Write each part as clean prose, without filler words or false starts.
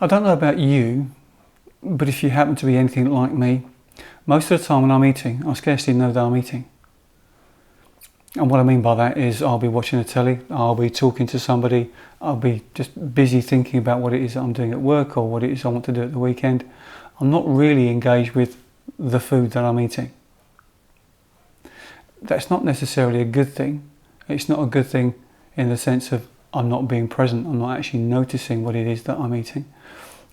I don't know about you, but if you happen to be anything like me, most of the time when I'm eating, I scarcely know that I'm eating. And what I mean by that is I'll be watching the telly, I'll be talking to somebody, I'll be just busy thinking about what it is that I'm doing at work or what it is I want to do at the weekend. I'm not really engaged with the food that I'm eating. That's not necessarily a good thing. It's not a good thing in the sense of I'm not being present, I'm not actually noticing what it is that I'm eating.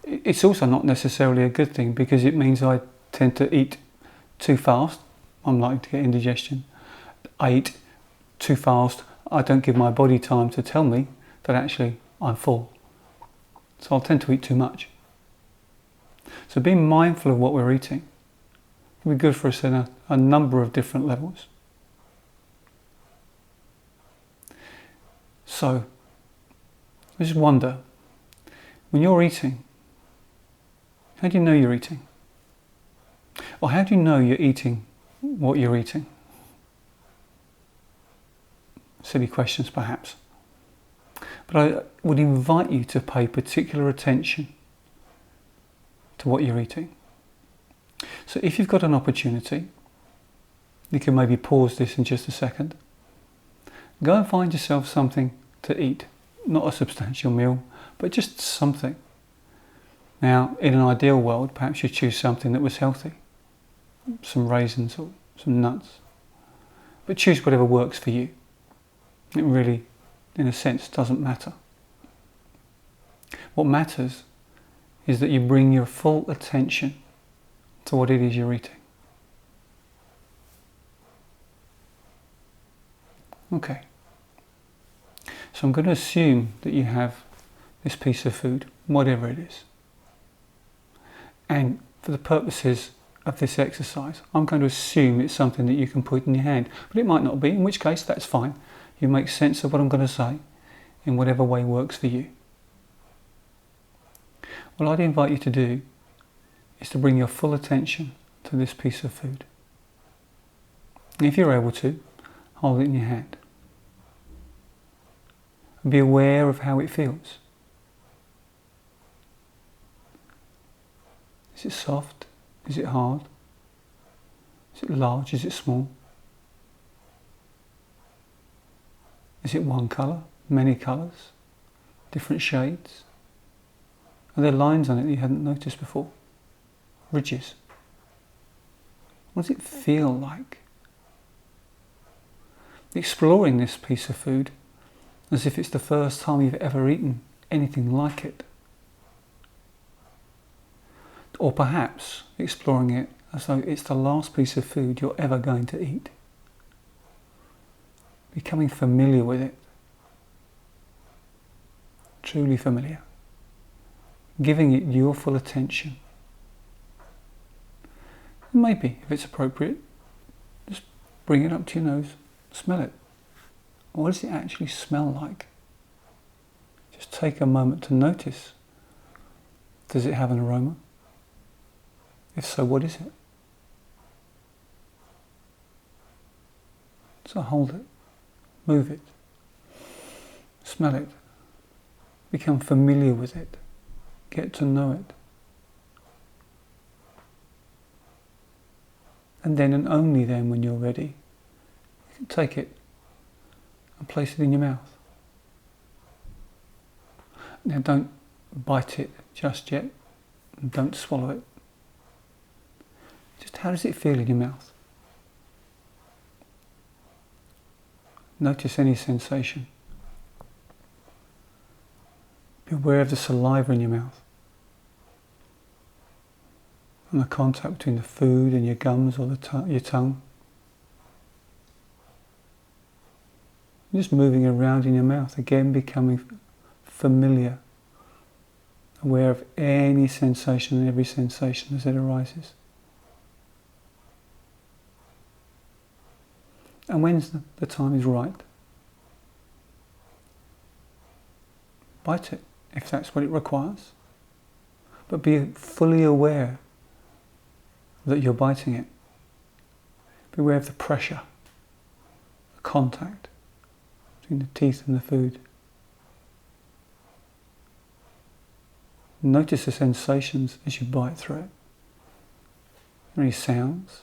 It's also not necessarily a good thing because it means I tend to eat too fast. I'm likely to get indigestion. I eat too fast. I don't give my body time to tell me that actually I'm full. So I'll tend to eat too much. So being mindful of what we're eating can be good for us in a number of different levels. So I just wonder, when you're eating, how do you know you're eating? Or how do you know you're eating what you're eating? Silly questions perhaps. But I would invite you to pay particular attention to what you're eating. So if you've got an opportunity, you can maybe pause this in just a second. Go and find yourself something to eat. Not a substantial meal, but just something. Now, in an ideal world, perhaps you choose something that was healthy. Some raisins or some nuts. But choose whatever works for you. It really, in a sense, doesn't matter. What matters is that you bring your full attention to what it is you're eating. Okay. So I'm going to assume that you have this piece of food, whatever it is. And for the purposes of this exercise, I'm going to assume it's something that you can put in your hand. But it might not be, in which case that's fine. You make sense of what I'm going to say in whatever way works for you. What I'd invite you to do is to bring your full attention to this piece of food. If you're able to, hold it in your hand. And be aware of how it feels. Is it soft? Is it hard? Is it large? Is it small? Is it one colour? Many colours? Different shades? Are there lines on it that you hadn't noticed before? Ridges? What does it feel like? Exploring this piece of food as if it's the first time you've ever eaten anything like it. Or perhaps exploring it as though it's the last piece of food you're ever going to eat. Becoming familiar with it. Truly familiar. Giving it your full attention. And maybe, if it's appropriate, just bring it up to your nose, smell it. What does it actually smell like? Just take a moment to notice. Does it have an aroma? If so, what is it? So hold it, move it, smell it, become familiar with it, get to know it. And then and only then when you're ready, you can take it and place it in your mouth. Now don't bite it just yet, and don't swallow it. Just how does it feel in your mouth? Notice any sensation. Be aware of the saliva in your mouth and the contact between the food and your gums or your tongue. Just moving around in your mouth, again becoming familiar, aware of any sensation and every sensation as it arises. And when the time is right, bite it if that's what it requires. But be fully aware that you're biting it. Be aware of the pressure, the contact between the teeth and the food. Notice the sensations as you bite through it. Any sounds?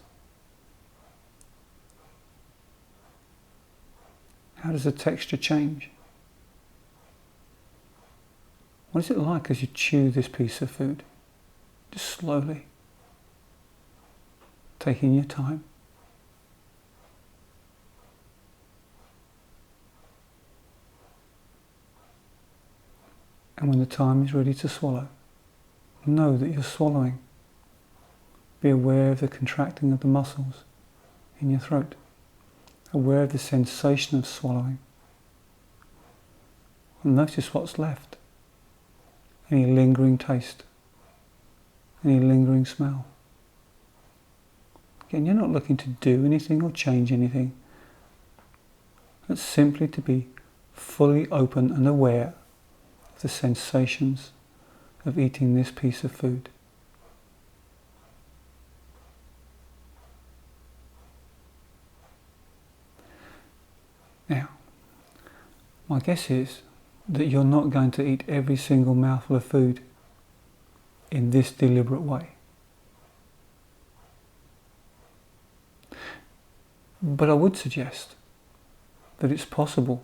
How does the texture change? What is it like as you chew this piece of food? Just slowly, taking your time. And when the time is ready to swallow, know that you're swallowing. Be aware of the contracting of the muscles in your throat. Aware of the sensation of swallowing. And notice what's left. Any lingering taste. Any lingering smell. Again, you're not looking to do anything or change anything. It's simply to be fully open and aware of the sensations of eating this piece of food. Now, my guess is that you're not going to eat every single mouthful of food in this deliberate way. But I would suggest that it's possible,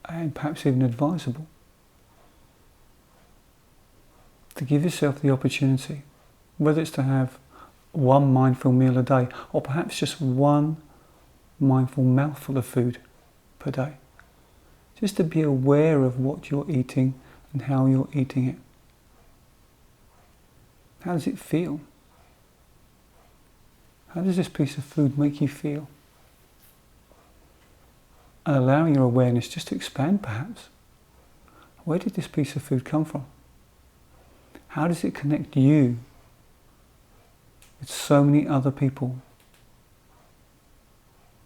and perhaps even advisable, to give yourself the opportunity, whether it's to have one mindful meal a day, or perhaps just one mindful mouthful of food per day. Just to be aware of what you're eating and how you're eating it. How does it feel? How does this piece of food make you feel? And allowing your awareness just to expand perhaps. Where did this piece of food come from? How does it connect you with so many other people?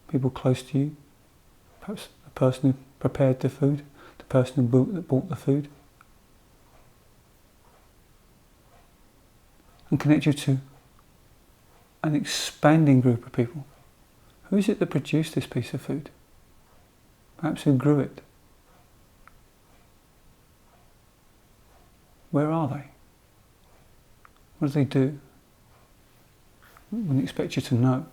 People close to you, perhaps the person who prepared the food, the person who bought the food. And connect you to an expanding group of people. Who is it that produced this piece of food? Perhaps who grew it? Where are they? What do they do? I wouldn't expect you to know,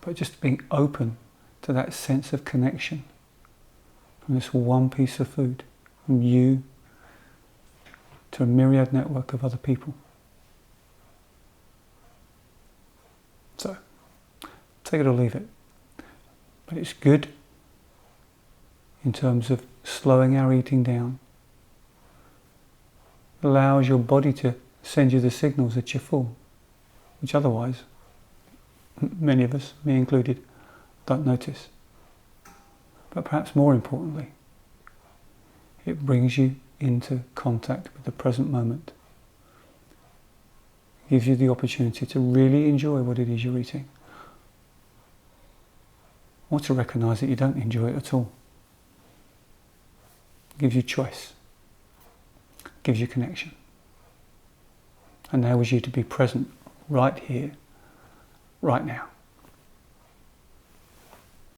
but just being open to that sense of connection from this one piece of food, from you to a myriad network of other people. So, take it or leave it. But it's good in terms of slowing our eating down. It allows your body to send you the signals that you're full, which otherwise, many of us, me included, don't notice. But perhaps more importantly, it brings you into contact with the present moment. It gives you the opportunity to really enjoy what it is you're eating. Or to recognise that you don't enjoy it at all. It gives you choice. It gives you connection. And enables you to be present right here, right now.